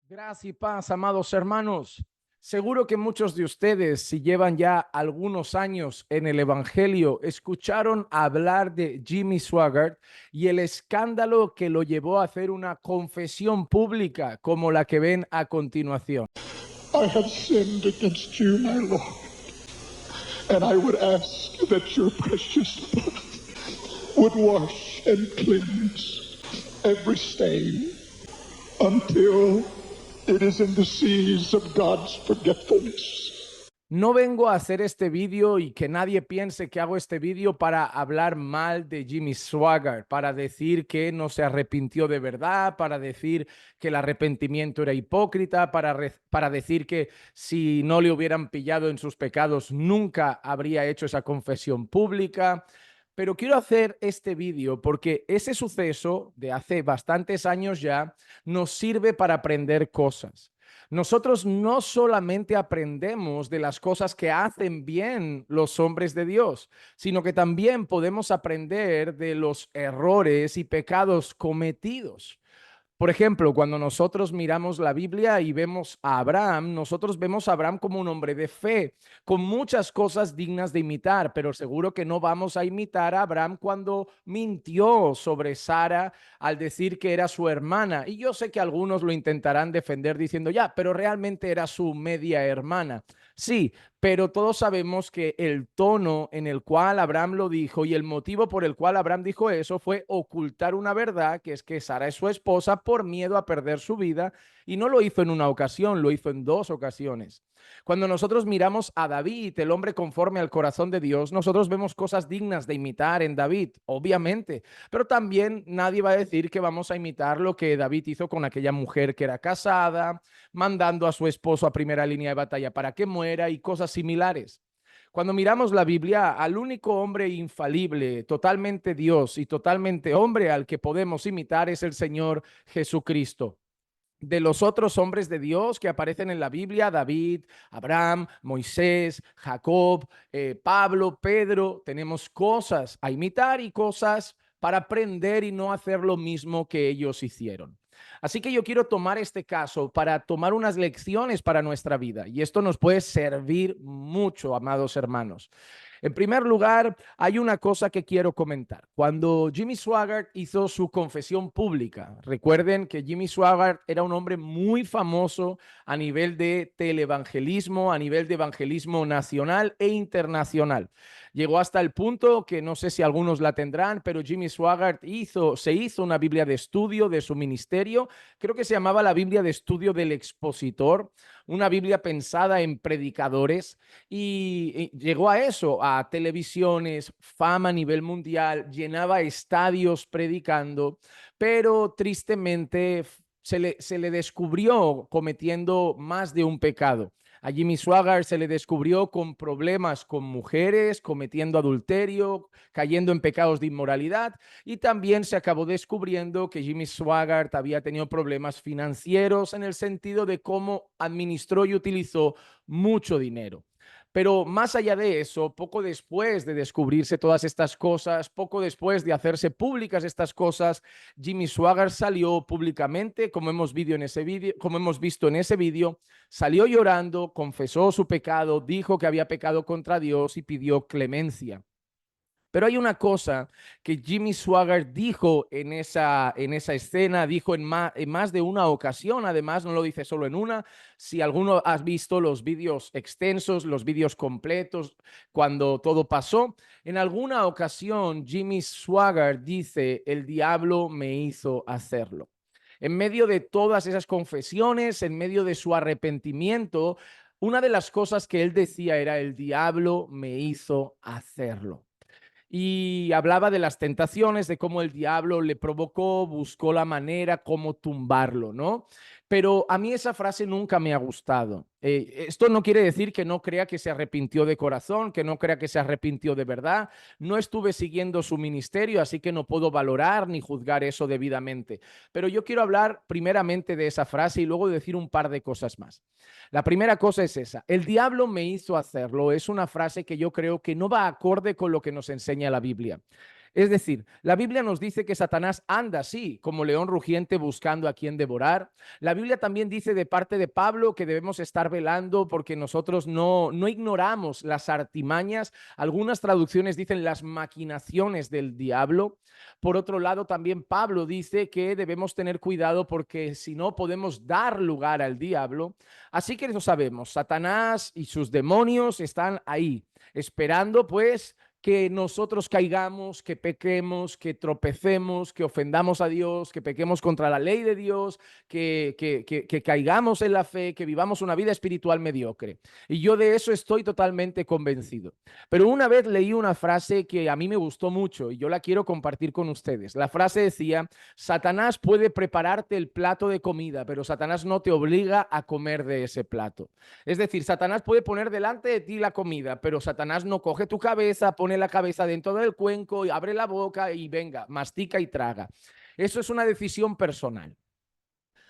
Gracias y paz, amados hermanos. Seguro que muchos de ustedes, si llevan ya algunos años en el Evangelio, escucharon hablar de Jimmy Swaggart y el escándalo que lo llevó a hacer una confesión pública como la que ven a continuación. I have sinned against you, my Lord, and I would ask that your precious blood would wash and cleanse every stain until it is in the seas of God's forgetfulness. No vengo a hacer este vídeo y que nadie piense que hago este vídeo para hablar mal de Jimmy Swaggart, para decir que no se arrepintió de verdad, para decir que el arrepentimiento era hipócrita, para decir que si no le hubieran pillado en sus pecados nunca habría hecho esa confesión pública. Pero quiero hacer este vídeo porque ese suceso de hace bastantes años ya nos sirve para aprender cosas. Nosotros no solamente aprendemos de las cosas que hacen bien los hombres de Dios, sino que también podemos aprender de los errores y pecados cometidos. Por ejemplo, cuando nosotros miramos la Biblia y vemos a Abraham, nosotros vemos a Abraham como un hombre de fe, con muchas cosas dignas de imitar, pero seguro que no vamos a imitar a Abraham cuando mintió sobre Sara al decir que era su hermana. Y yo sé que algunos lo intentarán defender diciendo, ya, pero realmente era su media hermana. Sí, pero todos sabemos que el tono en el cual Abraham lo dijo y el motivo por el cual Abraham dijo eso fue ocultar una verdad, que es que Sara es su esposa, por miedo a perder su vida, y no lo hizo en una ocasión, lo hizo en dos ocasiones. Cuando nosotros miramos a David, el hombre conforme al corazón de Dios, nosotros vemos cosas dignas de imitar en David, obviamente, pero también nadie va a decir que vamos a imitar lo que David hizo con aquella mujer que era casada, mandando a su esposo a primera línea de batalla para que muera y cosas similares. Cuando miramos la Biblia, al único hombre infalible, totalmente Dios y totalmente hombre al que podemos imitar es el Señor Jesucristo. De los otros hombres de Dios que aparecen en la Biblia, David, Abraham, Moisés, Jacob, Pablo, Pedro, tenemos cosas a imitar y cosas para aprender y no hacer lo mismo que ellos hicieron. Así que yo quiero tomar este caso para tomar unas lecciones para nuestra vida y esto nos puede servir mucho, amados hermanos. En primer lugar, hay una cosa que quiero comentar. Cuando Jimmy Swaggart hizo su confesión pública, recuerden que Jimmy Swaggart era un hombre muy famoso a nivel de televangelismo, a nivel de evangelismo nacional e internacional. Llegó hasta el punto que no sé si algunos la tendrán, pero Jimmy Swaggart se hizo una Biblia de estudio de su ministerio, creo que se llamaba la Biblia de estudio del expositor, una Biblia pensada en predicadores y llegó a eso, a televisiones, fama a nivel mundial, llenaba estadios predicando, pero tristemente se le descubrió cometiendo más de un pecado. A Jimmy Swaggart se le descubrió con problemas con mujeres, cometiendo adulterio, cayendo en pecados de inmoralidad, y también se acabó descubriendo que Jimmy Swaggart había tenido problemas financieros en el sentido de cómo administró y utilizó mucho dinero. Pero más allá de eso, poco después de descubrirse todas estas cosas, poco después de hacerse públicas estas cosas, Jimmy Swaggart salió públicamente, como hemos visto en ese vídeo, salió llorando, confesó su pecado, dijo que había pecado contra Dios y pidió clemencia. Pero hay una cosa que Jimmy Swaggart dijo en esa escena, dijo en más de una ocasión, además no lo dice solo en una. Si alguno has visto los vídeos extensos, los vídeos completos, cuando todo pasó, en alguna ocasión Jimmy Swaggart dice, el diablo me hizo hacerlo. En medio de todas esas confesiones, en medio de su arrepentimiento, una de las cosas que él decía era, el diablo me hizo hacerlo. Y hablaba de las tentaciones, de cómo el diablo le provocó, buscó la manera, cómo tumbarlo, ¿no? Pero a mí esa frase nunca me ha gustado. Esto no quiere decir que no crea que se arrepintió de corazón, que no crea que se arrepintió de verdad. No estuve siguiendo su ministerio, así que no puedo valorar ni juzgar eso debidamente. Pero yo quiero hablar primeramente de esa frase y luego decir un par de cosas más. La primera cosa es esa. El diablo me hizo hacerlo. Es una frase que yo creo que no va acorde con lo que nos enseña la Biblia. Es decir, la Biblia nos dice que Satanás anda así, como león rugiente buscando a quien devorar. La Biblia también dice de parte de Pablo que debemos estar velando porque nosotros no ignoramos las artimañas. Algunas traducciones dicen las maquinaciones del diablo. Por otro lado, también Pablo dice que debemos tener cuidado porque si no podemos dar lugar al diablo. Así que lo sabemos, Satanás y sus demonios están ahí, esperando pues que nosotros caigamos, que pequemos, que tropecemos, que ofendamos a Dios, que pequemos contra la ley de Dios, que caigamos en la fe, que vivamos una vida espiritual mediocre. Y yo de eso estoy totalmente convencido. Pero una vez leí una frase que a mí me gustó mucho y yo la quiero compartir con ustedes. La frase decía, Satanás puede prepararte el plato de comida, pero Satanás no te obliga a comer de ese plato. Es decir, Satanás puede poner delante de ti la comida, pero Satanás no coge tu cabeza, pone la cabeza dentro del cuenco y abre la boca y venga, mastica y traga. Eso es una decisión personal.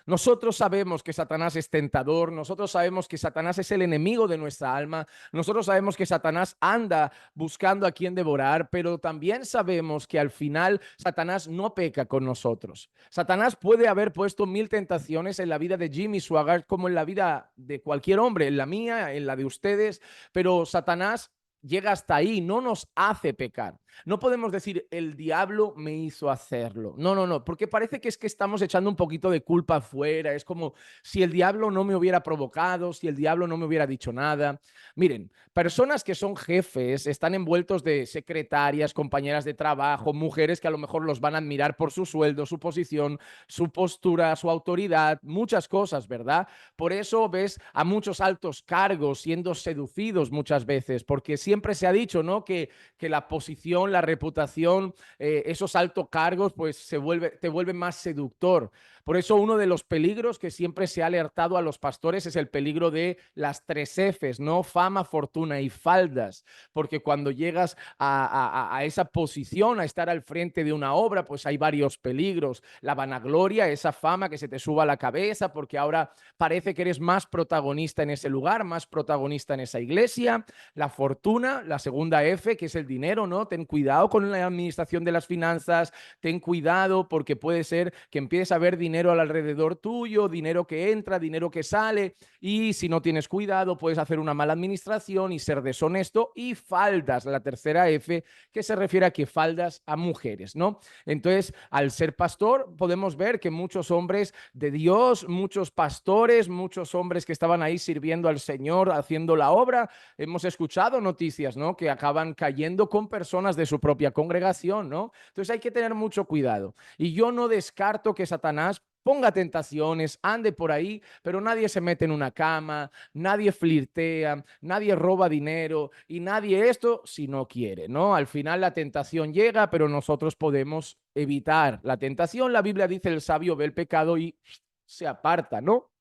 Nosotros sabemos que Satanás es tentador, nosotros sabemos que Satanás es el enemigo de nuestra alma, nosotros sabemos que Satanás anda buscando a quien devorar, pero también sabemos que al final Satanás no peca con nosotros. Satanás puede haber puesto 1000 tentaciones en la vida de Jimmy Swaggart como en la vida de cualquier hombre, en la mía, en la de ustedes, pero Satanás llega hasta ahí, no nos hace pecar. No podemos decir, el diablo me hizo hacerlo. No, porque parece que es que estamos echando un poquito de culpa afuera. Es como si el diablo no me hubiera provocado, si el diablo no me hubiera dicho nada. Miren, personas que son jefes están envueltos de secretarias, compañeras de trabajo, mujeres que a lo mejor los van a admirar por su sueldo, su posición, su postura, su autoridad, muchas cosas, ¿verdad? Por eso ves a muchos altos cargos siendo seducidos muchas veces, porque siempre se ha dicho, ¿no? Que la posición, la reputación, esos altos cargos, pues te vuelve más seductor. Por eso uno de los peligros que siempre se ha alertado a los pastores es el peligro de las 3 Fs, ¿no? Fama, fortuna y faldas. Porque cuando llegas a esa posición, a estar al frente de una obra, pues hay varios peligros. La vanagloria, esa fama que se te suba a la cabeza, porque ahora parece que eres más protagonista en ese lugar, más protagonista en esa iglesia. La fortuna, la segunda F, que es el dinero, ¿no? Ten cuidado con la administración de las finanzas, ten cuidado porque puede ser que empieces a ver dinero alrededor tuyo, dinero que entra, dinero que sale, y si no tienes cuidado puedes hacer una mala administración y ser deshonesto. Y faldas, la tercera F, que se refiere a que faldas a mujeres, ¿no? Entonces, al ser pastor, podemos ver que muchos hombres de Dios, muchos pastores, muchos hombres que estaban ahí sirviendo al Señor, haciendo la obra, hemos escuchado noticias, ¿no? Que acaban cayendo con personas de su propia congregación, ¿no? Entonces hay que tener mucho cuidado. Y yo no descarto que Satanás ponga tentaciones, ande por ahí, pero nadie se mete en una cama, nadie flirtea, nadie roba dinero y nadie esto si no quiere, ¿no? Al final la tentación llega, pero nosotros podemos evitar la tentación. La Biblia dice, el sabio ve el pecado y se aparta, ¿no?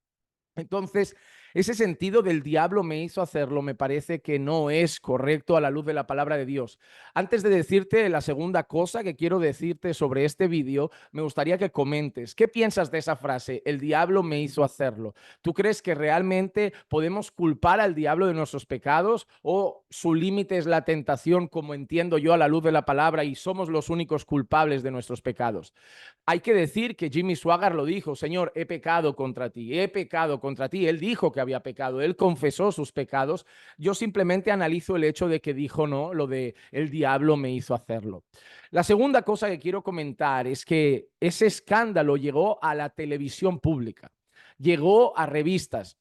Entonces, ese sentido del diablo me hizo hacerlo, me parece que no es correcto a la luz de la palabra de Dios. Antes de decirte la segunda cosa que quiero decirte sobre este vídeo, me gustaría que comentes, ¿qué piensas de esa frase? El diablo me hizo hacerlo. ¿Tú crees que realmente podemos culpar al diablo de nuestros pecados o su límite es la tentación, como entiendo yo a la luz de la palabra, y somos los únicos culpables de nuestros pecados? Hay que decir que Jimmy Swaggart lo dijo, Señor, he pecado contra ti, he pecado contra ti. Él dijo que había pecado, él confesó sus pecados. Yo simplemente analizo el hecho de que dijo no, lo de el diablo me hizo hacerlo. La segunda cosa que quiero comentar es que ese escándalo llegó a la televisión pública. Llegó a revistas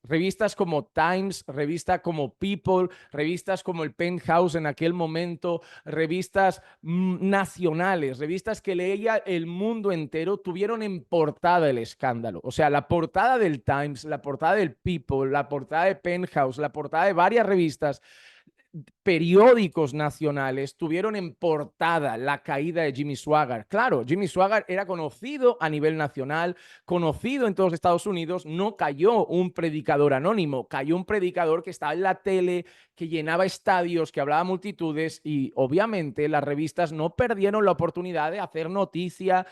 como Times, revistas como People, revistas como el Penthouse en aquel momento, revistas nacionales, revistas que leía el mundo entero, tuvieron en portada el escándalo. O sea, la portada del Times, la portada del People, la portada de Penthouse, la portada de varias revistas, periódicos nacionales tuvieron en portada la caída de Jimmy Swaggart. Claro, Jimmy Swaggart era conocido a nivel nacional, conocido en todos los Estados Unidos. No cayó un predicador anónimo, cayó un predicador que estaba en la tele, que llenaba estadios, que hablaba a multitudes, y obviamente las revistas no perdieron la oportunidad de hacer noticia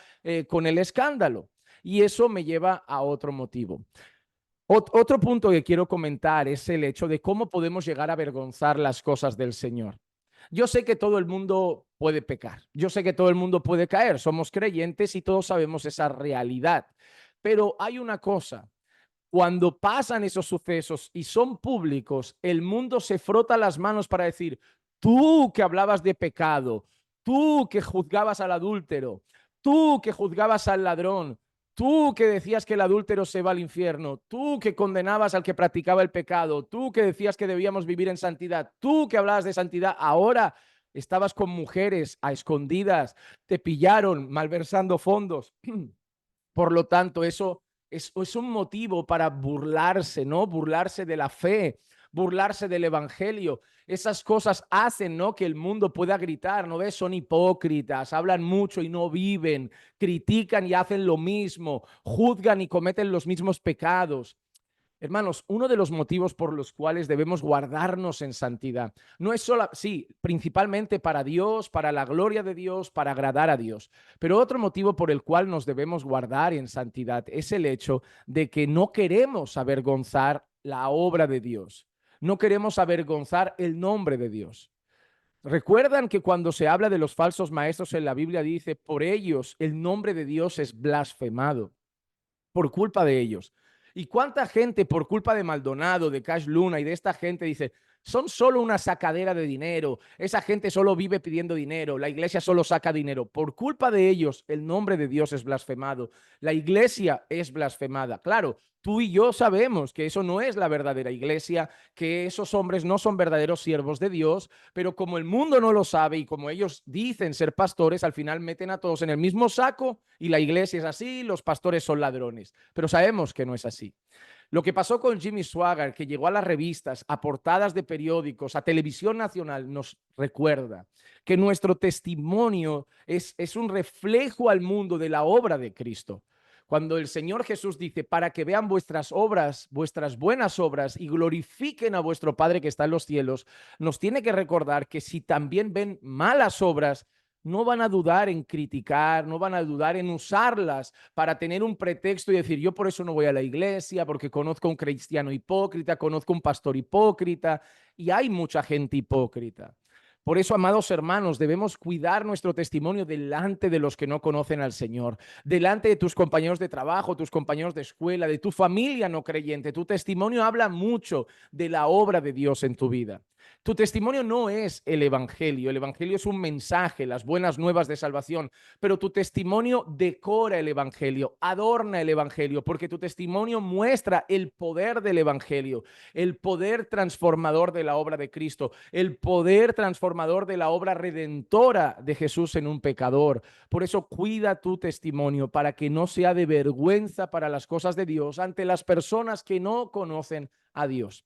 con el escándalo. Y eso me lleva a otro motivo. Otro punto que quiero comentar es el hecho de cómo podemos llegar a avergonzar las cosas del Señor. Yo sé que todo el mundo puede pecar, yo sé que todo el mundo puede caer, somos creyentes y todos sabemos esa realidad, pero hay una cosa. Cuando pasan esos sucesos y son públicos, el mundo se frota las manos para decir, tú que hablabas de pecado, tú que juzgabas al adúltero, tú que juzgabas al ladrón, tú que decías que el adúltero se va al infierno, tú que condenabas al que practicaba el pecado, tú que decías que debíamos vivir en santidad, tú que hablabas de santidad, ahora estabas con mujeres a escondidas, te pillaron malversando fondos. Por lo tanto, eso es un motivo para burlarse, ¿no? Burlarse de la fe, burlarse del evangelio. Esas cosas hacen, ¿no? Que el mundo pueda gritar, ¿no ves? Son hipócritas, hablan mucho y no viven, critican y hacen lo mismo, juzgan y cometen los mismos pecados. Hermanos, uno de los motivos por los cuales debemos guardarnos en santidad no es solo, sí, principalmente para Dios, para la gloria de Dios, para agradar a Dios, pero otro motivo por el cual nos debemos guardar en santidad es el hecho de que no queremos avergonzar la obra de Dios, no queremos avergonzar el nombre de Dios. Recuerdan que cuando se habla de los falsos maestros en la Biblia dice, por ellos el nombre de Dios es blasfemado por culpa de ellos. ¿Y cuánta gente por culpa de Maldonado, de Cash Luna y de esta gente dice, son solo una sacadera de dinero, esa gente solo vive pidiendo dinero, la iglesia solo saca dinero? Por culpa de ellos, el nombre de Dios es blasfemado, la iglesia es blasfemada. Claro, tú y yo sabemos que eso no es la verdadera iglesia, que esos hombres no son verdaderos siervos de Dios, pero como el mundo no lo sabe y como ellos dicen ser pastores, al final meten a todos en el mismo saco y la iglesia es así, los pastores son ladrones. Pero sabemos que no es así. Lo que pasó con Jimmy Swaggart, que llegó a las revistas, a portadas de periódicos, a televisión nacional, nos recuerda que nuestro testimonio es un reflejo al mundo de la obra de Cristo. Cuando el Señor Jesús dice, para que vean vuestras obras, vuestras buenas obras y glorifiquen a vuestro Padre que está en los cielos, nos tiene que recordar que si también ven malas obras, no van a dudar en criticar, no van a dudar en usarlas para tener un pretexto y decir, yo por eso no voy a la iglesia, porque conozco a un cristiano hipócrita, conozco a un pastor hipócrita, y hay mucha gente hipócrita. Por eso, amados hermanos, debemos cuidar nuestro testimonio delante de los que no conocen al Señor, delante de tus compañeros de trabajo, tus compañeros de escuela, de tu familia no creyente. Tu testimonio habla mucho de la obra de Dios en tu vida. Tu testimonio no es el evangelio es un mensaje, las buenas nuevas de salvación, pero tu testimonio decora el evangelio, adorna el evangelio, porque tu testimonio muestra el poder del evangelio, el poder transformador de la obra de Cristo, el poder transformador de la obra redentora de Jesús en un pecador. Por eso cuida tu testimonio para que no sea de vergüenza para las cosas de Dios ante las personas que no conocen a Dios.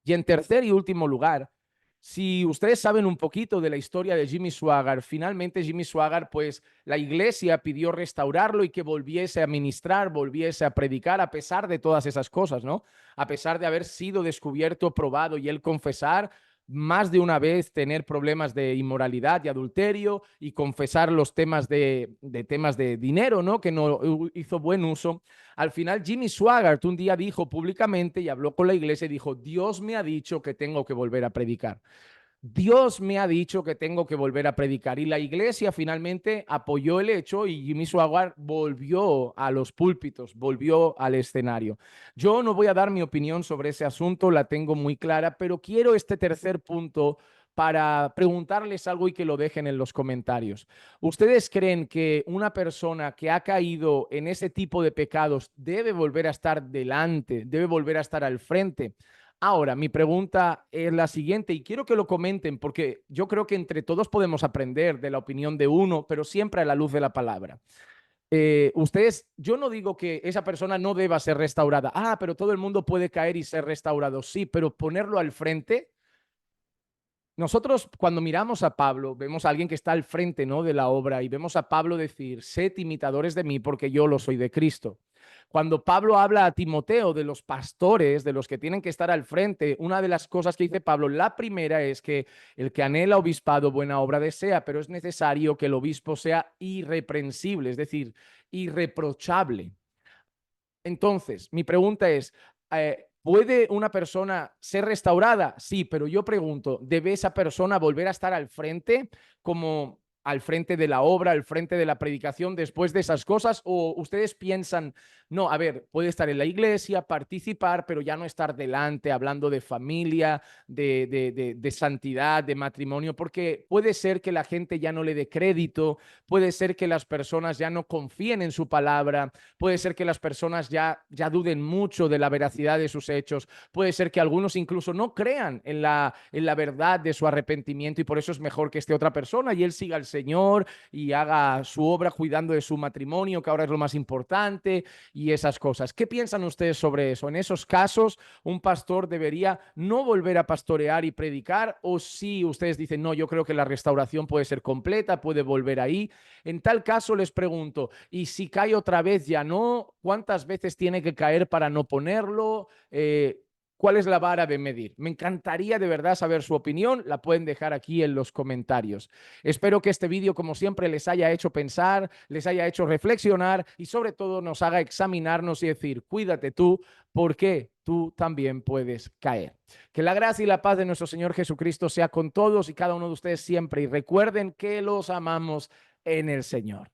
Y en tercer y último lugar, si ustedes saben un poquito de la historia de Jimmy Swaggart, finalmente Jimmy Swaggart, pues la iglesia pidió restaurarlo y que volviese a ministrar, volviese a predicar a pesar de todas esas cosas, ¿no? A pesar de haber sido descubierto, probado y él confesar más de una vez tener problemas de inmoralidad y adulterio y confesar los temas de dinero, ¿no? Que no hizo buen uso. Al final, Jimmy Swaggart un día dijo públicamente y habló con la iglesia y dijo, Dios me ha dicho que tengo que volver a predicar. Dios me ha dicho que tengo que volver a predicar. Y la iglesia finalmente apoyó el hecho y Jimmy Swaggart volvió a los púlpitos, volvió al escenario. Yo no voy a dar mi opinión sobre ese asunto, la tengo muy clara, pero quiero este tercer punto para preguntarles algo y que lo dejen en los comentarios. ¿Ustedes creen que una persona que ha caído en ese tipo de pecados debe volver a estar delante, debe volver a estar al frente? Ahora, mi pregunta es la siguiente y quiero que lo comenten porque yo creo que entre todos podemos aprender de la opinión de uno, pero siempre a la luz de la palabra. Ustedes, yo no digo que esa persona no deba ser restaurada. Ah, pero todo el mundo puede caer y ser restaurado. Sí, pero ponerlo al frente. Nosotros cuando miramos a Pablo, vemos a alguien que está al frente, ¿no?, de la obra y vemos a Pablo decir, sed imitadores de mí porque yo lo soy de Cristo. Cuando Pablo habla a Timoteo de los pastores, de los que tienen que estar al frente, una de las cosas que dice Pablo, la primera es que el que anhela obispado buena obra desea, pero es necesario que el obispo sea irreprensible, es decir, irreprochable. Entonces, mi pregunta es, ¿Puede una persona ser restaurada? Sí, pero yo pregunto, ¿debe esa persona volver a estar al frente, como al frente de la obra, al frente de la predicación después de esas cosas? ¿O ustedes piensan, no, a ver, puede estar en la iglesia, participar, pero ya no estar delante hablando de familia, de santidad, de matrimonio? Porque puede ser que la gente ya no le dé crédito, puede ser que las personas ya no confíen en su palabra, puede ser que las personas ya duden mucho de la veracidad de sus hechos, puede ser que algunos incluso no crean en la verdad de su arrepentimiento, y por eso es mejor que esté otra persona y él siga al Señor y haga su obra cuidando de su matrimonio, que ahora es lo más importante, y esas cosas. ¿Qué piensan ustedes sobre eso? En esos casos, ¿un pastor debería no volver a pastorear y predicar? O si ustedes dicen, no, yo creo que la restauración puede ser completa, puede volver ahí. En tal caso les pregunto, ¿y si cae otra vez ya no? ¿Cuántas veces tiene que caer para no ponerlo? ¿Cuál es la vara de medir? Me encantaría de verdad saber su opinión. La pueden dejar aquí en los comentarios. Espero que este vídeo, como siempre, les haya hecho pensar, les haya hecho reflexionar y sobre todo nos haga examinarnos y decir, cuídate tú, porque tú también puedes caer. Que la gracia y la paz de nuestro Señor Jesucristo sea con todos y cada uno de ustedes siempre. Y recuerden que los amamos en el Señor.